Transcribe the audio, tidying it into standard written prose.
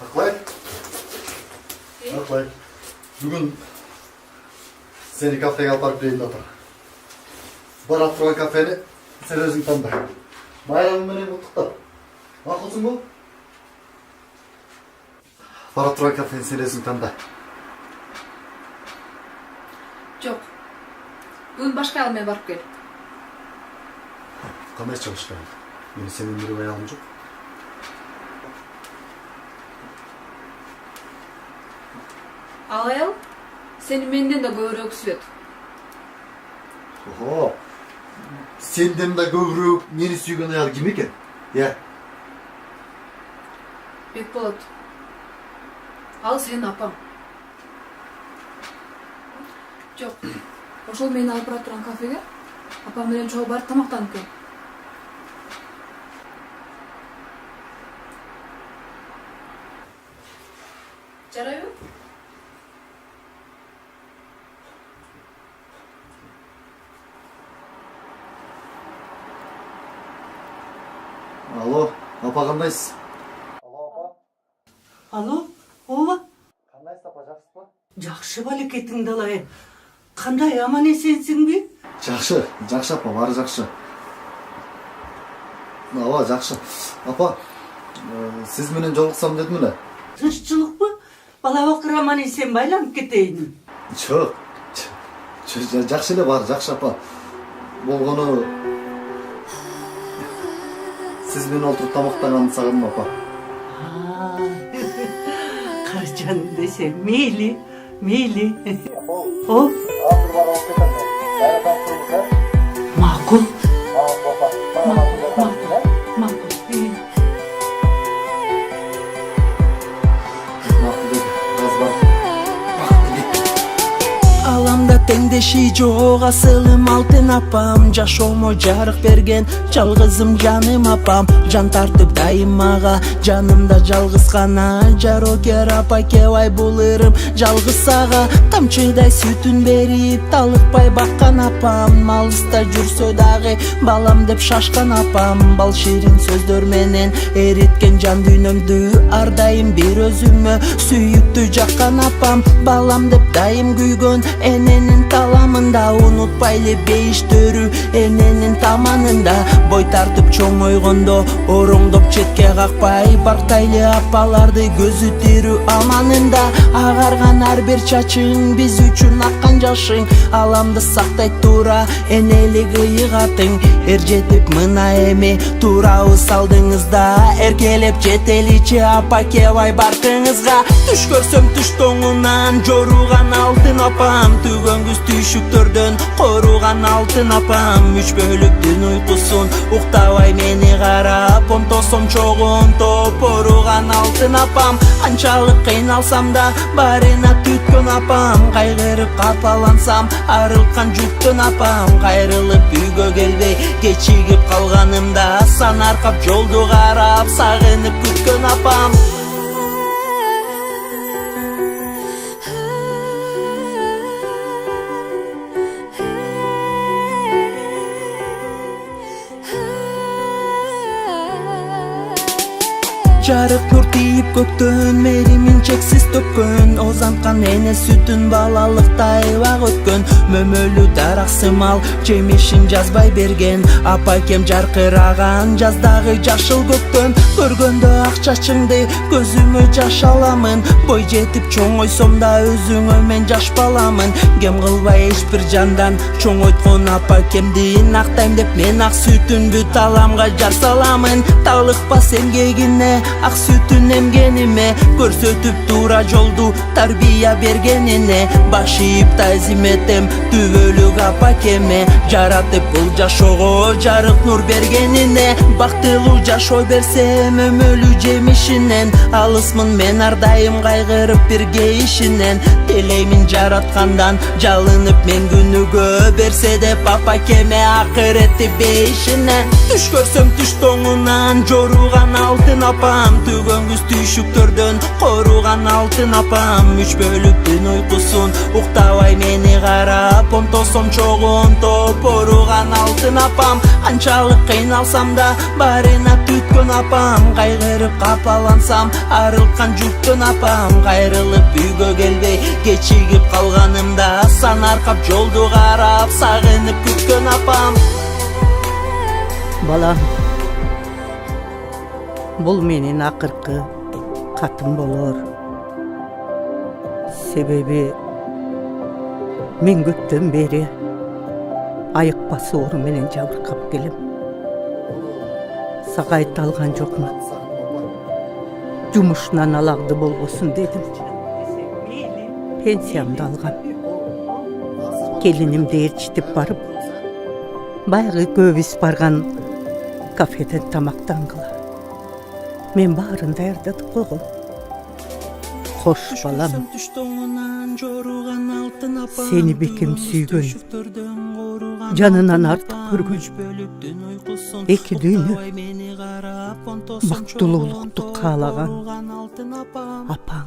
Aklay. Aklay. Bugün seni kafeye alıp bereyim otur. Barat turgan kafeni sen özün tanda. Bayramın menen kutlukta. Makılsın bu? Barat turgan kafeni sen özün tanda. Жоқ. Бүгін башка алмай барып кел. Kamera çalışkan. Beni senin bir ayağım yok. Ал аял сени менден да көбүрөөк сүйөт. Oho. Senden de köprü meni suygan ayal kim eken? Ya. Бекболот. Ал сенин апаң. Жоқ. Ошол мени алып бара турган кафеге апам менен чогуу барып тамактанып кел. Жарайбы? Alo, apa kandayсыз? Alo, apa? Алло, ооба. Kandayсыз, apa, жақсыз ба? Жакшы балекетиңди алайын. Кандай аман эсенсиңби? Жақсы, жақсы апа, бары жақсы. Ава, жақсы. Апа, сіз менен жолықсам дедім эле. Тынччылыкпы? Бала бакыр аман эсен байланып кетейин. Жоқ. Жақсы эле бары жақсы апа. Болгону сіз менен отуруп тамактанганды сагындым апа. Карчан десе, мейли, мейли. О, макул. Аламда теңдеши жок асылым алтын апам, жашоомо жарык берген жалгызым жаным апам. Жан тартып дайым мага, жанымда жалгыз гана жарокер апа кебай бул ырым жалгыз ага. Тамчыдай сүтүн берип талыкпай баккан апам, алыста жүрсө дагы балам деп шашкан апам. Бал ширин сөздөр менен эриткен жан дүйнөмдү ар дайым бир өзүмө сүйүктүү жаккан апам. Балам деп дайым күйгөн эненин таламында, унутпайлы бейиштөрү эненин таманында. Бой тартып чоңойгондо ороңдоп четке какпай бактайлы апаларды көзү тирүү аманында. Агарган ар бир чачың биз үчүн аккан жашың, аламды сактай тура энелик ыйыгатың. Эр жетип мына эми туурабыз алдыңызда, эркелеп жетеличи апа кебай баркыңызга. Түш көрсөм түш тоңунан жоруган алтын апам, түгөн күз түйшүктөрдөн коруган алтын апам. Үч бөлүктүн уйкусун уктабай мени карап, онтосом чогунтоп оруган алтын апам. Анчалык кыйналсам да барына түткөн апам, кайгырып капалансам арылткан жуттун апам. Кайрылып үйгө келбей кечигип калганымда, сан аркап жолду карап сагынып күткөн апам. Жарык нур тийип көктөн меримин чексиз төккөн, озанткан эне сүтүн балалыкта эбак өткөн. Мөмөлүү дарак сымал жемишин жазбай берген, апакем жаркыраган жаздагы жашыл көктөн. Көргөндө ак чачыңды көзүмө жаш аламын, бой жетип чоңойсом да өзүңө мен жаш баламын. Кем кылбай эч бир жандан чоңойткон апакемди актайм деп мен ак сүтүнбү таламга жар саламын. Талыкпас эмгегине ак сүтүн эмгениме, көрсөтүп туура жолду тарбия бергенине. Баш ийип тазим этем түбөлүк апакеме, жаратып бул жашоого жарык нур бергенине. Бактылуу жашоо берсем өмөлүү жемишинен, алысмын мен ар дайым кайгырып бирге ишинен. Телеймин жараткандан жалынып мен күнүгө, берсе деп апакеме акыретти бейишинен. Түш көрсөм түш тоңунан жоруган алтын апам, түгөн көз түйшүктөрдөн коруган алтын апам. 3 бөлүктүн уйкусун уктабай мени карап, онтосом чогуу онтоп оруган алтын апам. Канчалык кыйналсам да барына түткөн апам. Кайгырып капалансам арылткан жұрттың апам. Кайрылып үйгө келбей кечигип калганымда сан аркап жолду карап сагынып күткөн апам. Балам, бул менин акыркы катым болор. Себеби мен көптөн бери айыкпас оору менен жабыркап келем. Сага айта алган жокмун. Жумушунан алаңды болбосун дедим. Пенсиямды алгам. Келинимди ээрчитип барып, баягы көбүс барган кафеден тамактангыла. Мен баарын даярдадык койгом. Кош балам, сени бекем сүйгөн, жанынан артык көргөн, эки дүйнө бактылуулукту каалаган апаң.